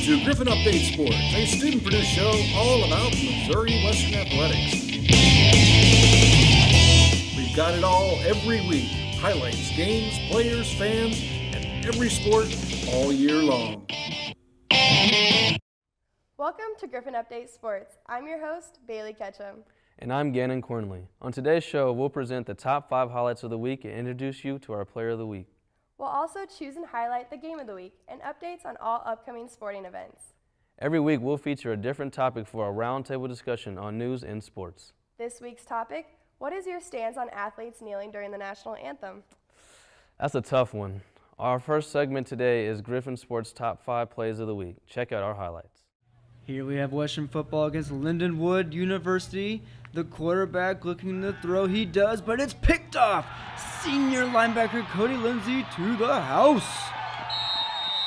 to Griffon Update Sports, a student-produced show all about Missouri Western athletics. We've got it all every week. Highlights, games, players, fans, and every sport all year long. Welcome to Griffon Update Sports. I'm your host, Bailey Ketchum. And I'm Gannon Cornley. On today's show, we'll present the top 5 highlights of the week and introduce you to our player of the week. We'll also choose and highlight the game of the week and updates on all upcoming sporting events. Every week, we'll feature a different topic for a roundtable discussion on news and sports. This week's topic, what is your stance on athletes kneeling during the national anthem? That's a tough one. Our first segment today is Griffon Sports' top 5 plays of the week. Check out our highlights. Here we have Western football against Lindenwood University. The quarterback looking to throw, he does, but it's picked off. Senior linebacker Cody Lindsay to the house.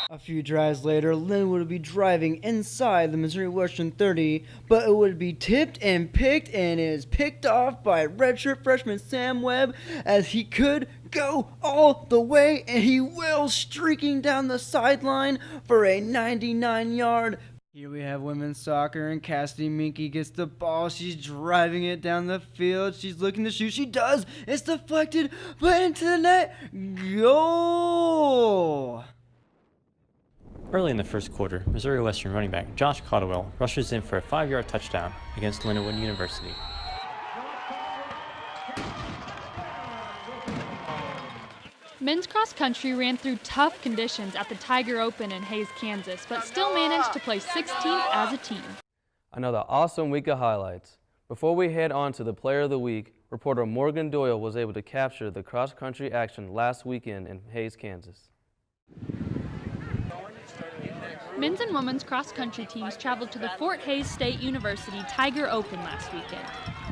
A few drives later, Lindenwood would be driving inside the Missouri Western 30, but it would be tipped and picked and is picked off by redshirt freshman Sam Webb as he could go all the way, and he will, streaking down the sideline for a 99-yard. Here we have women's soccer, and Cassidy Minky gets the ball. She's driving it down the field. She's looking to shoot. She does. It's deflected, but into the net. Goal! Early in the first quarter, Missouri Western running back Josh Caldwell rushes in for a 5-yard touchdown against Lindenwood University. Men's cross country ran through tough conditions at the Tiger Open in Hays, Kansas, but still managed to place 16th as a team. Another awesome week of highlights. Before we head on to the player of the week, reporter Morgan Doyle was able to capture the cross country action last weekend in Hays, Kansas. Men's and women's cross country teams traveled to the Fort Hays State University Tiger Open last weekend.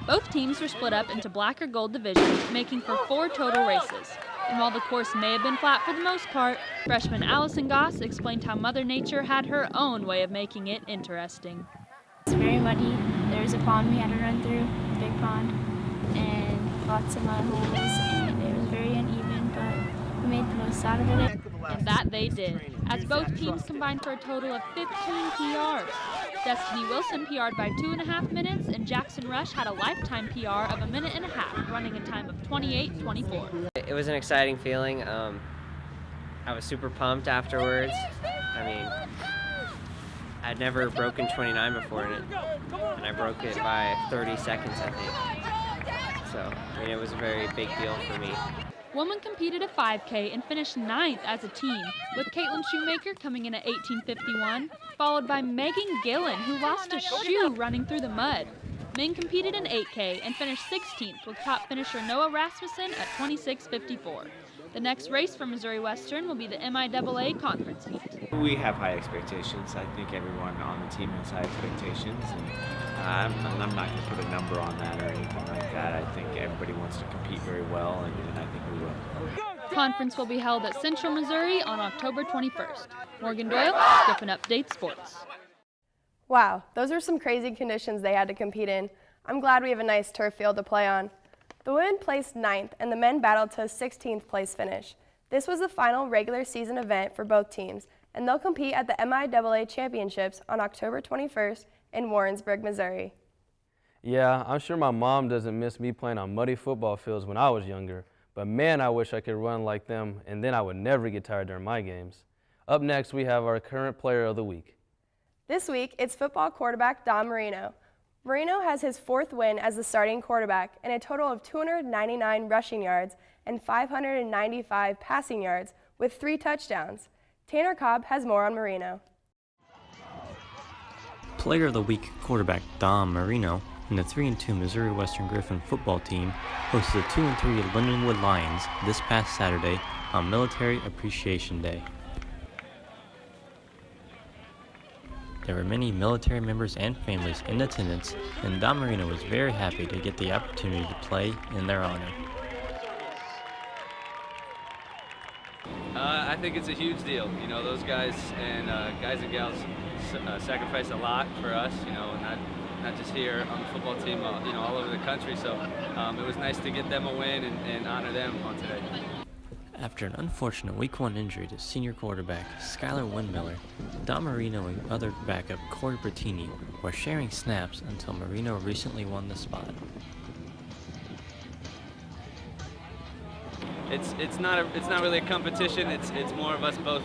Both teams were split up into black or gold divisions, making for 4 total races. And while the course may have been flat for the most part, freshman Allison Goss explained how Mother Nature had her own way of making it interesting. It's very muddy. There was a pond we had to run through, a big pond, and lots of mud holes, and it was very uneven, but we made the most out of it. And that they did, as both teams combined for a total of 15 PRs. Destiny Wilson PR'd by 2.5 minutes, and Jackson Rush had a lifetime PR of 1.5 minutes, running a time of 28:24. It was an exciting feeling. I was super pumped afterwards. I mean, I'd never broken 29 before, and I broke it by 30 seconds, I think. So, I mean, it was a very big deal for me. Women competed a 5K and finished 9th as a team, with Caitlin Shoemaker coming in at 18:51, followed by Megan Gillen, who lost a shoe running through the mud. Men competed in 8K and finished 16th, with top finisher Noah Rasmussen at 26:54. The next race for Missouri Western will be the MIAA conference meet. We have high expectations. I think everyone on the team has high expectations, and I'm not going to put a number on that or anything like that. I think everybody wants to compete very well, and I think we will. Conference will be held at Central Missouri on October 21st. Morgan Doyle, Griffon Update Sports. Wow, those are some crazy conditions they had to compete in. I'm glad we have a nice turf field to play on. The women placed 9th and the men battled to a 16th place finish. This was the final regular season event for both teams, and they'll compete at the MIAA Championships on October 21st in Warrensburg, Missouri. Yeah, I'm sure my mom doesn't miss me playing on muddy football fields when I was younger, but man, I wish I could run like them, and then I would never get tired during my games. Up next, we have our current player of the week. This week, it's football quarterback Don Marino. Marino has his 4th win as the starting quarterback and a total of 299 rushing yards and 595 passing yards with 3 touchdowns. Tanner Cobb has more on Marino. Player of the week quarterback Don Marino and the 3-2 Missouri Western Griffon football team hosted the 2-3 Lindenwood Lions this past Saturday on Military Appreciation Day. There were many military members and families in attendance, and Don Marino was very happy to get the opportunity to play in their honor. I think it's a huge deal. You know, those guys and gals sacrifice a lot for us, you know, not just here on the football team, you know, all over the country. So it was nice to get them a win and honor them on today. After an unfortunate Week 1 injury to senior quarterback Skylar Windmiller, Don Marino and other backup Corey Bertini were sharing snaps until Marino recently won the spot. It's not really a competition. It's more of us both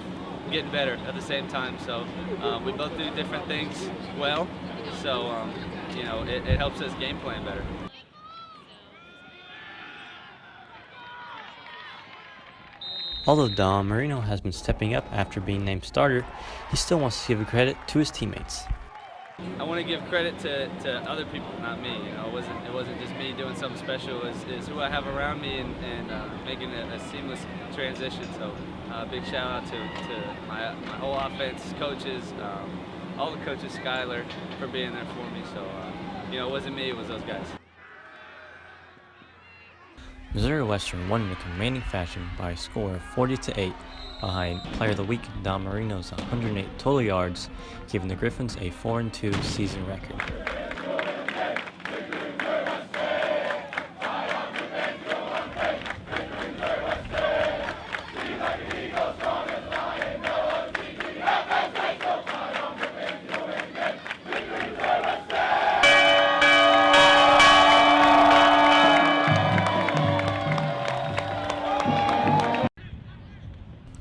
getting better at the same time. So we both do different things well. So it helps us game plan better. Although Don Marino has been stepping up after being named starter, he still wants to give credit to his teammates. I want to give credit to other people, not me. It wasn't just me doing something special. It's who I have around me and making a seamless transition. So big shout out to my whole offense, coaches, all the coaches, Skylar, for being there for me. So it wasn't me, it was those guys. Missouri Western won in a commanding fashion by a score of 40-8 behind Player of the Week Don Marino's 108 total yards, giving the Griffons a 4-2 season record.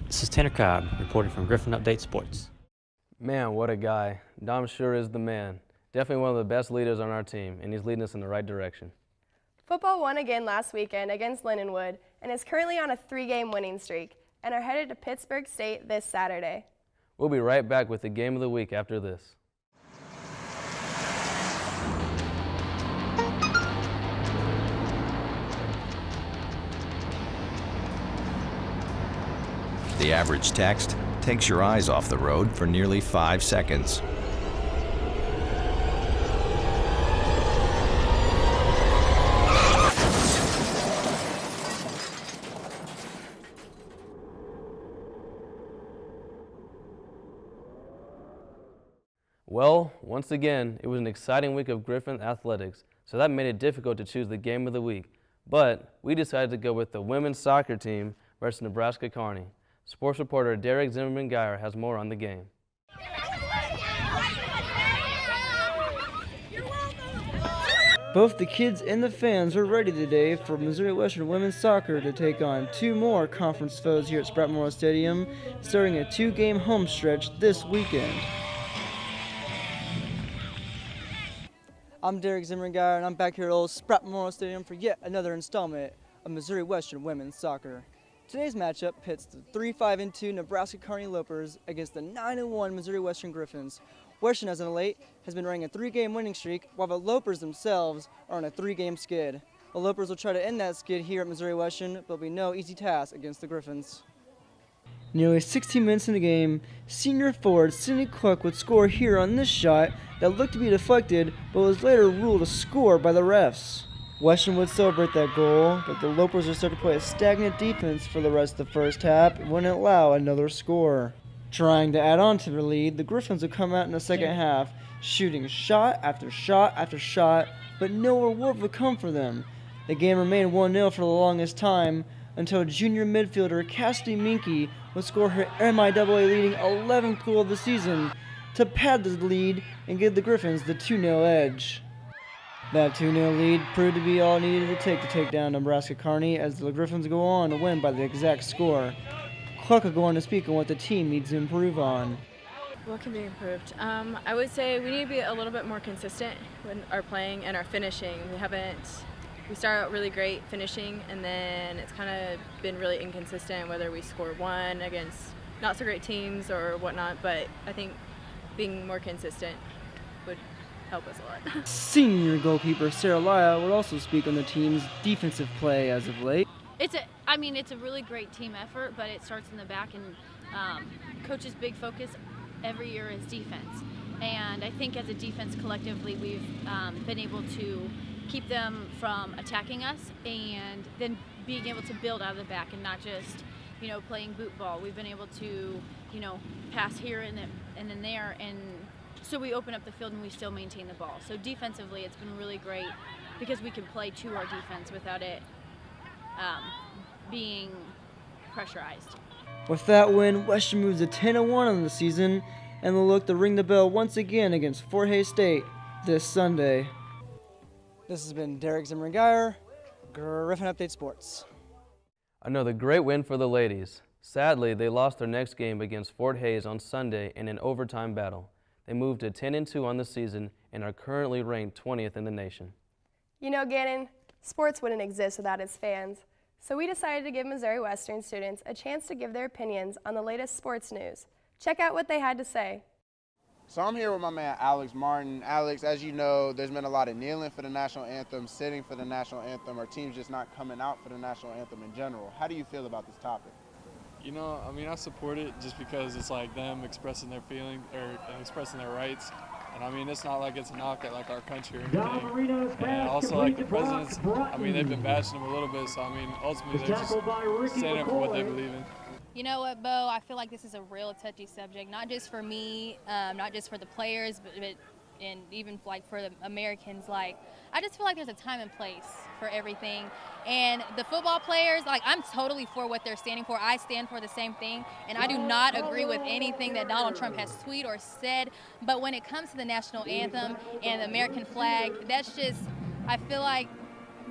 This is Tanner Cobb, reporting from Griffon Update Sports. Man, what a guy. Dom sure is the man. Definitely one of the best leaders on our team, and he's leading us in the right direction. Football won again last weekend against Lindenwood and is currently on a 3-game winning streak and are headed to Pittsburgh State this Saturday. We'll be right back with the game of the week after this. The average text takes your eyes off the road for nearly 5 seconds. Well, once again, it was an exciting week of Griffon athletics, so that made it difficult to choose the game of the week. But we decided to go with the women's soccer team versus Nebraska Kearney. Sports reporter Derek Zimmerman-Geyer has more on the game. Both the kids and the fans are ready today for Missouri Western women's soccer to take on 2 more conference foes here at Spratt Memorial Stadium, starting a 2-game home stretch this weekend. I'm Derek Zimmerman-Geyer, and I'm back here at old Spratt Memorial Stadium for yet another installment of Missouri Western women's soccer. Today's matchup pits the 3-5-2 Nebraska Kearney Lopers against the 9-1 Missouri Western Griffons. Western, as of late, has been running a 3-game winning streak, while the Lopers themselves are on a 3-game skid. The Lopers will try to end that skid here at Missouri Western, but it'll be no easy task against the Griffons. Nearly 16 minutes in the game, senior forward Sidney Cook would score here on this shot that looked to be deflected, but was later ruled a score by the refs. Western would celebrate that goal, but the Lopers would start to play a stagnant defense for the rest of the first half and wouldn't allow another score. Trying to add on to their lead, the Griffons would come out in the second half, shooting shot after shot after shot, but no reward would come for them. The game remained 1-0 for the longest time, until junior midfielder Cassidy Minke would score her MIAA leading 11th goal of the season to pad the lead and give the Griffons the 2-0 edge. That 2-0 lead proved to be all needed to take down Nebraska Kearney, as the Griffons go on to win by the exact score. Clark will go on to speak on what the team needs to improve on. What can be improved? I would say we need to be a little bit more consistent with our playing and our finishing. We start out really great finishing, and then it's kind of been really inconsistent whether we score one against not so great teams or whatnot, but I think being more consistent would help us a lot. Senior goalkeeper Sarah Lyle would also speak on the team's defensive play as of late. It's a really great team effort, but it starts in the back, and coach's big focus every year is defense. And I think as a defense collectively, we've been able to keep them from attacking us and then being able to build out of the back and not just, playing boot ball. We've been able to, pass here and then there, and so we open up the field and we still maintain the ball. So defensively, it's been really great because we can play to our defense without it being pressurized. With that win, Western moves to 10-1 on the season, and they'll look to ring the bell once again against Fort Hays State this Sunday. This has been Derek Zimmerman-Geyer, Griffon Update Sports. Another great win for the ladies. Sadly, they lost their next game against Fort Hays on Sunday in an overtime battle. They moved to 10-2 on the season and are currently ranked 20th in the nation. You know, Gannon, sports wouldn't exist without its fans. So we decided to give Missouri Western students a chance to give their opinions on the latest sports news. Check out what they had to say. So I'm here with my man Alex Martin. Alex, as you know, there's been a lot of kneeling for the national anthem, sitting for the national anthem, or teams just not coming out for the national anthem in general. How do you feel about this topic? You know, I mean, I support it just because it's like them expressing their feelings or expressing their rights. And I mean, it's not like it's a knock at like our country or anything. And also like the presidents, I mean, they've been bashing them a little bit. So I mean, ultimately they're just standing up for what they believe in. You know what, Bo? I feel like this is a real touchy subject, not just for me, not just for the players, but and even like for the Americans. Like, I just feel like there's a time and place for everything. And the football players, like, I'm totally for what they're standing for. I stand for the same thing, and I do not agree with anything that Donald Trump has tweeted or said. But when it comes to the national anthem and the American flag, that's just, I feel like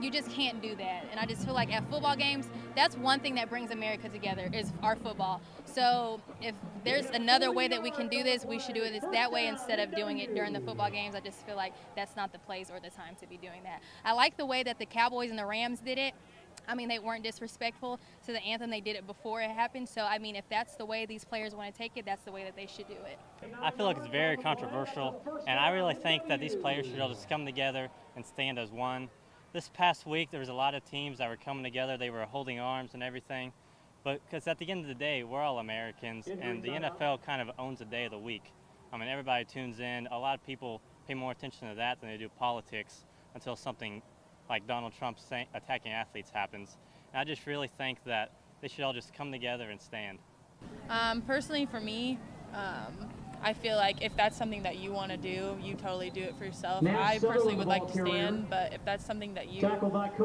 you just can't do that. And I just feel like at football games, that's one thing that brings America together is our football. So if there's another way that we can do this, we should do it that way instead of doing it during the football games. I just feel like that's not the place or the time to be doing that. I like the way that the Cowboys and the Rams did it. I mean, they weren't disrespectful to the anthem. They did it before it happened. So, I mean, if that's the way these players want to take it, that's the way that they should do it. I feel like it's very controversial, and I really think that these players should all just come together and stand as one. This past week, there was a lot of teams that were coming together. They were holding arms and everything. But because at the end of the day, we're all Americans, and the NFL kind of owns a day of the week. I mean, everybody tunes in. A lot of people pay more attention to that than they do politics until something like Donald Trump attacking athletes happens. And I just really think that they should all just come together and stand. Personally, for me, I feel like if that's something that you want to do, you totally do it for yourself. I personally would like to stand, but if that's something that you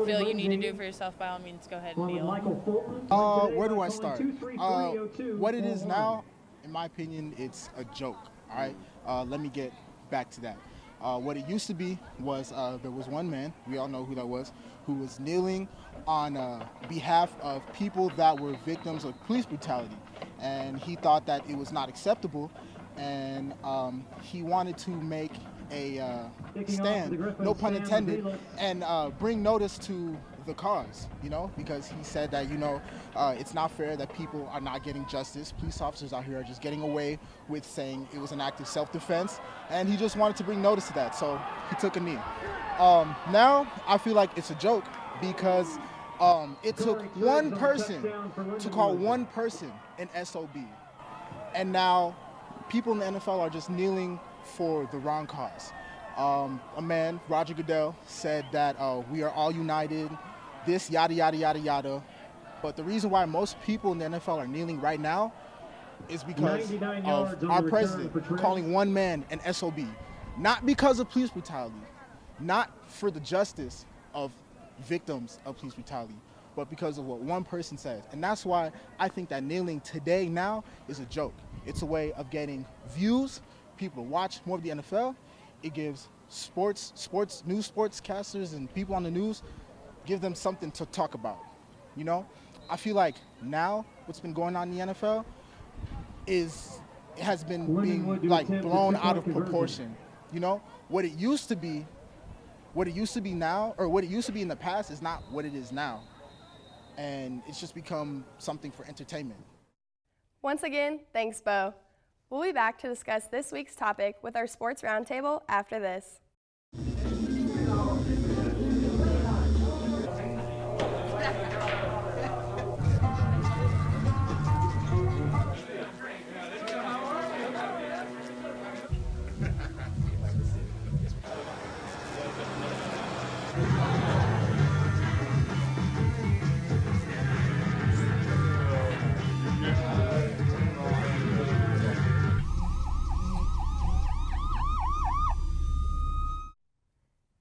feel you need to do for yourself, by all means, go ahead and kneel. Where do I start? What it is now, in my opinion, it's a joke. All right, let me get back to that. What it used to be was there was one man, we all know who that was, who was kneeling on behalf of people that were victims of police brutality, and he thought that it was not acceptable. And he wanted to make a stand, no pun intended, and bring notice to the cause, you know, because he said that, you know, it's not fair that people are not getting justice. Police officers out here are just getting away with saying it was an act of self-defense, and he just wanted to bring notice to that, so he took a knee. Now, I feel like it's a joke because it took one person to call one person an SOB, and now people in the NFL are just kneeling for the wrong cause. A man, Roger Goodell, said that we are all united, this yada, yada, yada, yada. But the reason why most people in the NFL are kneeling right now is because of our president calling one man an SOB. Not because of police brutality, not for the justice of victims of police brutality, but because of what one person says. And that's why I think that kneeling today now is a joke. It's a way of getting views, people to watch more of the NFL. It gives news sportscasters and people on the news, give them something to talk about. You know, I feel like now what's been going on in the NFL has been being like blown out of proportion. You know, what it used to be now, or what it used to be in the past is not what it is now. And it's just become something for entertainment. Once again, thanks, Bo. We'll be back to discuss this week's topic with our Sports Roundtable after this.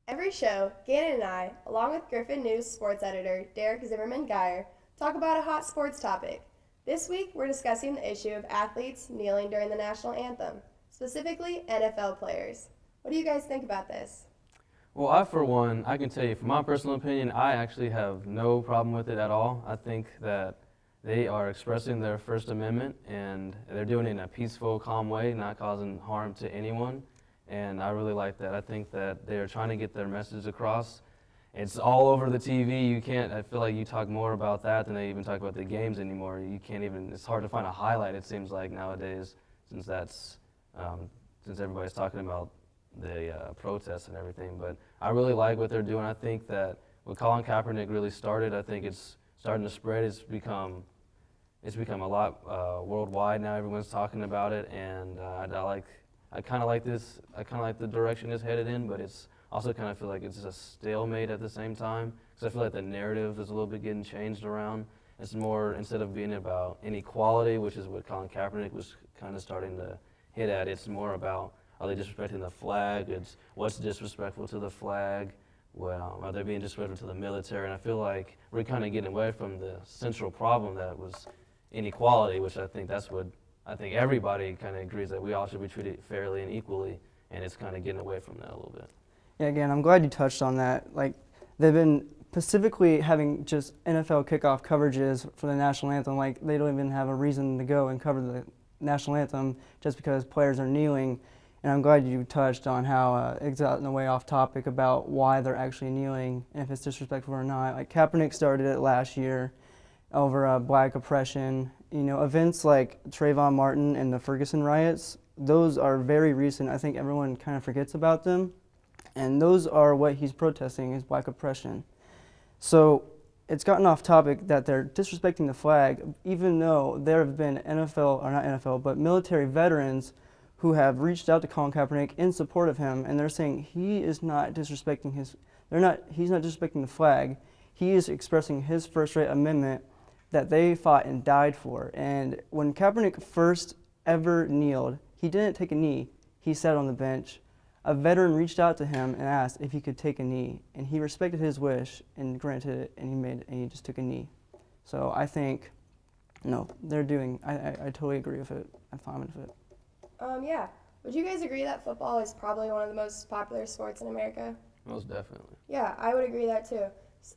Every show, Gannon and I, along with Griffon News sports editor Derek Zimmerman-Geyer, Talk about a hot sports topic. This week, we're discussing the issue of athletes kneeling during the national anthem, specifically NFL players. What do you guys think about this? Well, for one, I can tell you from my personal opinion, I actually have no problem with it at all. I think that they are expressing their First Amendment, and they're doing it in a peaceful, calm way, not causing harm to anyone. And I really like that. I think that they're trying to get their message across. It's all over the TV. I feel like you talk more about that than they even talk about the games anymore. You can't even, it's hard to find a highlight, it seems like nowadays, since everybody's talking about the protests and everything. But I really like what they're doing. I think that what Colin Kaepernick really started, I think it's starting to spread. It's become a lot worldwide now. Everyone's talking about it, and I kind of like this. I kind of like the direction it's headed in, but it's also kind of feel like it's a stalemate at the same time, because I feel like the narrative is a little bit getting changed around. It's more, instead of being about inequality, which is what Colin Kaepernick was kind of starting to hit at, it's more about, are they disrespecting the flag? It's what's disrespectful to the flag? Well, are they being disrespectful to the military? And I feel like we're kind of getting away from the central problem that was inequality, which I think everybody kind of agrees that we all should be treated fairly and equally, and it's kind of getting away from that a little bit. Yeah, again, I'm glad you touched on that. Like, they've been specifically having just NFL kickoff coverages for the national anthem. Like, they don't even have a reason to go and cover the national anthem just because players are kneeling. And I'm glad you touched on how it's gotten way off topic about why they're actually kneeling and if it's disrespectful or not. Like, Kaepernick started it last year over black oppression. You know, events like Trayvon Martin and the Ferguson riots, those are very recent. I think everyone kind of forgets about them. And those are what he's protesting, is black oppression. So it's gotten off topic that they're disrespecting the flag, even though there have been but military veterans who have reached out to Colin Kaepernick in support of him, and they're saying he is not disrespecting he's not disrespecting the flag. He is expressing his First Amendment that they fought and died for. And when Kaepernick first ever kneeled, he didn't take a knee. He sat on the bench. A veteran reached out to him and asked if he could take a knee, and he respected his wish and granted it, and he just took a knee. So I think, no, they're doing. I totally agree with it. I'm fine with it. Yeah. Would you guys agree that football is probably one of the most popular sports in America? Most definitely. Yeah, I would agree that too.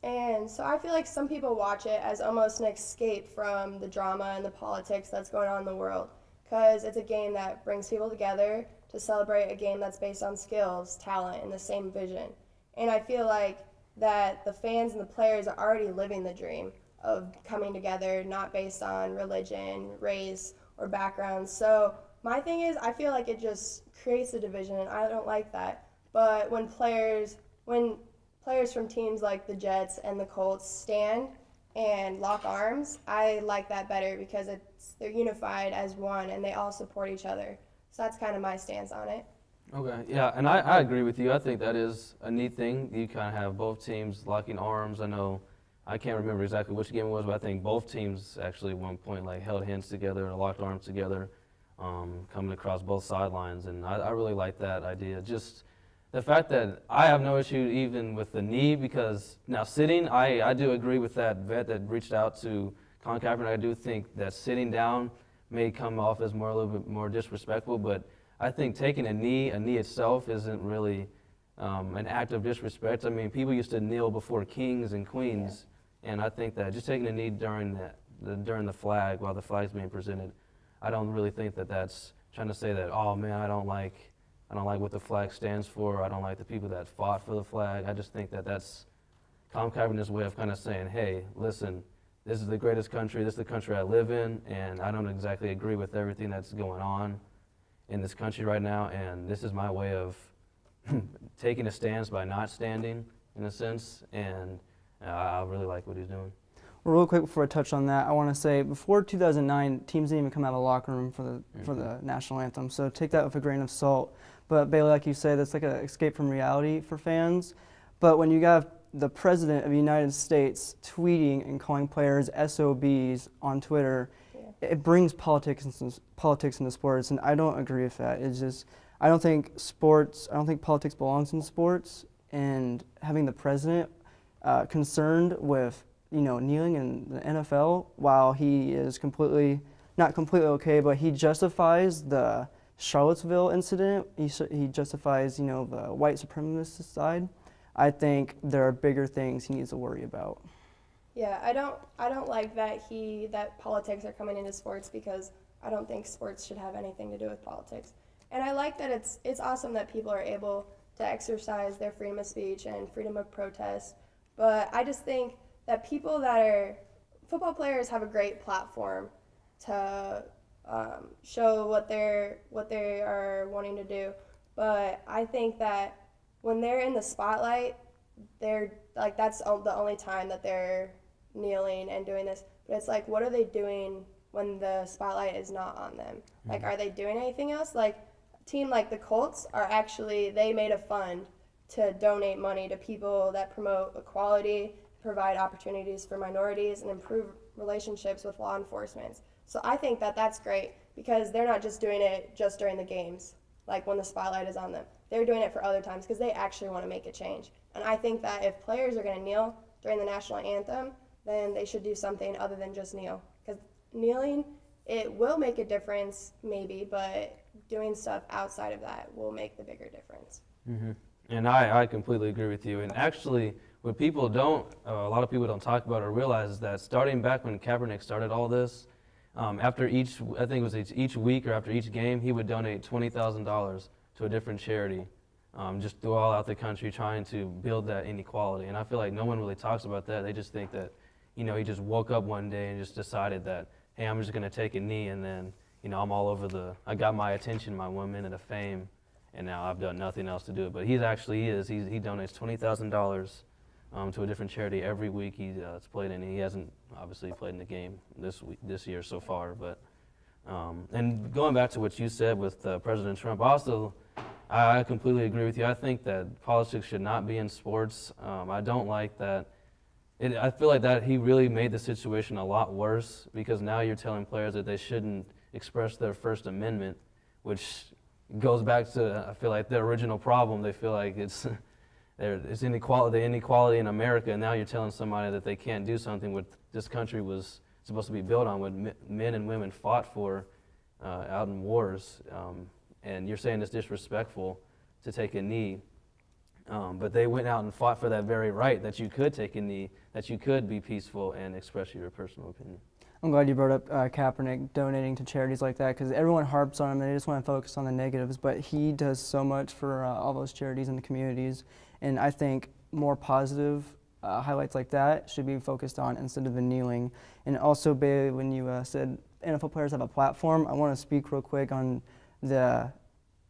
And so I feel like some people watch it as almost an escape from the drama and the politics that's going on in the world, because it's a game that brings people together to celebrate a game that's based on skills, talent, and the same vision. And I feel like that the fans and the players are already living the dream of coming together, not based on religion, race, or background. So my thing is, I feel like it just creates a division, and I don't like that. But when players from teams like the Jets and the Colts stand and lock arms, I like that better because they're unified as one and they all support each other. So that's kind of my stance on it. Okay, yeah, and I agree with you. I think that is a neat thing. You kind of have both teams locking arms. I can't remember exactly which game it was, but I think both teams actually at one point held hands together or locked arms together, coming across both sidelines, and I really like that idea. Just the fact that I have no issue even with the knee, because now sitting, I do agree with that vet that reached out to Colin Kaepernick. I do think that sitting down may come off as a little bit more disrespectful, but I think taking a knee itself isn't really an act of disrespect. I mean, people used to kneel before kings and queens, and I think that just taking a knee during the flag, while the flag's being presented, I don't really think that that's trying to say that, oh man, I don't like what the flag stands for. I don't like the people that fought for the flag. I just think that that's Colin Kaepernick's way of kind of saying, hey, listen, this is the greatest country, this is the country I live in, and I don't exactly agree with everything that's going on in this country right now, and this is my way of taking a stance by not standing, in a sense, and I really like what he's doing. Well, real quick before I touch on that, I want to say before 2009, teams didn't even come out of the locker room for the national anthem, so take that with a grain of salt. But Bailey, like you said, that's like an escape from reality for fans. But when you got the President of the United States tweeting and calling players SOBs on Twitter, it brings politics into sports, and I don't agree with that. It's just, I don't think politics belongs in sports, and having the President concerned with kneeling in the NFL, while he is not completely okay, but he justifies the Charlottesville incident. He justifies, the white supremacist side. I think there are bigger things he needs to worry about. Yeah, I don't like that politics are coming into sports, because I don't think sports should have anything to do with politics. And I like that it's awesome that people are able to exercise their freedom of speech and freedom of protest. But I just think that football players have a great platform to show what they are wanting to do. But I think that when they're in the spotlight, they're like, that's the only time that they're kneeling and doing this. But it's like, what are they doing when the spotlight is not on them? Like, are they doing anything else? Like, a team like the Colts they made a fund to donate money to people that promote equality, provide opportunities for minorities, and improve relationships with law enforcement. So I think that that's great, because they're not just doing it just during the games, like when the spotlight is on them. They're doing it for other times because they actually want to make a change. And I think that if players are going to kneel during the national anthem, then they should do something other than just kneel. Because kneeling, it will make a difference maybe, but doing stuff outside of that will make the bigger difference. Mm-hmm. And I completely agree with you. And actually, what people a lot of people don't talk about or realize is that starting back when Kaepernick started all this, after each week or after each game, he would donate $20,000 to a different charity, just throughout the country, trying to build that inequality. And I feel like no one really talks about that. They just think that, he just woke up one day and just decided that, hey, I'm just going to take a knee, and then, I'm all over I got my attention, my 1 minute of fame, and now I've done nothing else to do it. But he donates $20,000 to a different charity every week he's played in. He hasn't obviously played in the game this year so far, but and going back to what you said with President Trump, I completely agree with you. I think that politics should not be in sports. I don't like that. I feel like that he really made the situation a lot worse, because now you're telling players that they shouldn't express their First Amendment, which goes back to, I feel like, the original problem. They feel like it's inequality in America, and now you're telling somebody that they can't do something what this country was supposed to be built on, what men and women fought for out in wars. And you're saying it's disrespectful to take a knee, but they went out and fought for that very right, that you could take a knee, that you could be peaceful and express your personal opinion. I'm glad you brought up Kaepernick donating to charities like that, because everyone harps on him and they just want to focus on the negatives, but he does so much for all those charities and the communities, and I think more positive highlights like that should be focused on instead of the kneeling. And also, Bailey, when you said NFL players have a platform, I want to speak real quick on the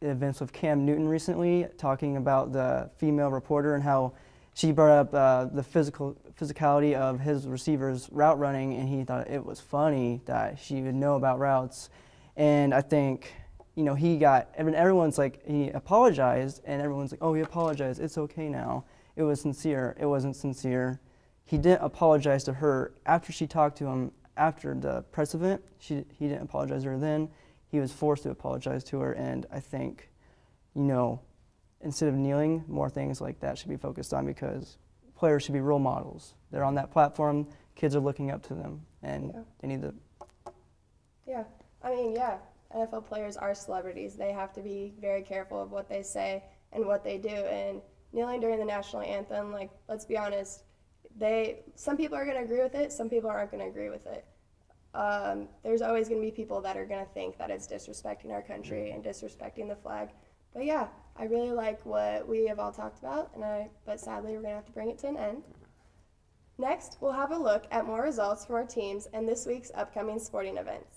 events with Cam Newton recently, talking about the female reporter and how she brought up the physicality of his receivers' route running, and he thought it was funny that she would know about routes. And I think, everyone's like, he apologized, and everyone's like, oh, he apologized, it's okay now. It was sincere. It wasn't sincere. He didn't apologize to her after she talked to him after the press event. He didn't apologize to her then. He was forced to apologize to her, and I think, instead of kneeling, more things like that should be focused on, because players should be role models. They're on that platform, kids are looking up to them, and they need to. Yeah, NFL players are celebrities. They have to be very careful of what they say and what they do, and kneeling during the national anthem, let's be honest, some people are going to agree with it, some people aren't going to agree with it. There's always going to be people that are going to think that it's disrespecting our country and disrespecting the flag. But yeah, I really like what we have all talked about, but sadly we're going to have to bring it to an end. Next, we'll have a look at more results from our teams and this week's upcoming sporting events.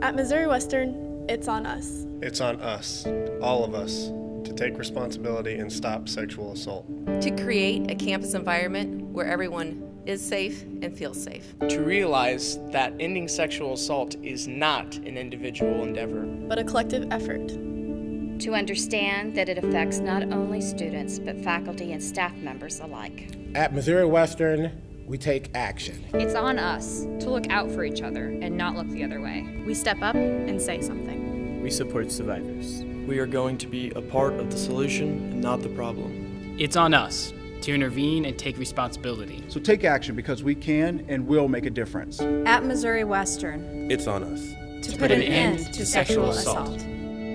At Missouri Western, it's on us. It's on us, all of us, to take responsibility and stop sexual assault. To create a campus environment where everyone is safe and feels safe. To realize that ending sexual assault is not an individual endeavor, but a collective effort. To understand that it affects not only students, but faculty and staff members alike. At Missouri Western, we take action. It's on us to look out for each other and not look the other way. We step up and say something. We support survivors. We are going to be a part of the solution and not the problem. It's on us to intervene and take responsibility. So take action because we can and will make a difference. At Missouri Western, it's on us to put an end to sexual assault.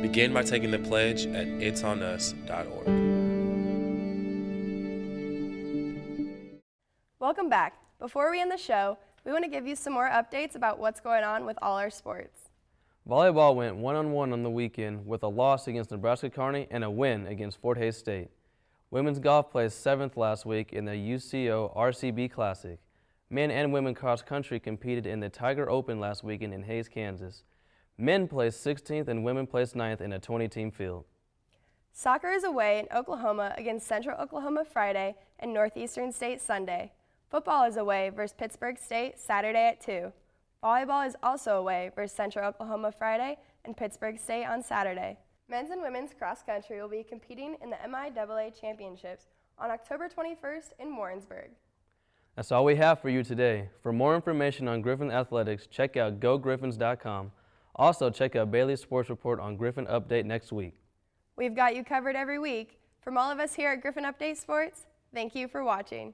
Begin by taking the pledge at itsonus.org. Welcome back. Before we end the show, we want to give you some more updates about what's going on with all our sports. Volleyball went 1-on-1 on the weekend with a loss against Nebraska Kearney and a win against Fort Hays State. Women's golf placed 7th last week in the UCO RCB Classic. Men and women cross country competed in the Tiger Open last weekend in Hays, Kansas. Men placed 16th and women placed 9th in a 20-team field. Soccer is away in Oklahoma against Central Oklahoma Friday and Northeastern State Sunday. Football is away versus Pittsburgh State Saturday at 2. Volleyball is also away versus Central Oklahoma Friday and Pittsburgh State on Saturday. Men's and women's cross country will be competing in the MIAA Championships on October 21st in Warrensburg. That's all we have for you today. For more information on Griffon Athletics, check out gogriffons.com. Also, check out Bailey's Sports Report on Griffon Update next week. We've got you covered every week. From all of us here at Griffon Update Sports, thank you for watching.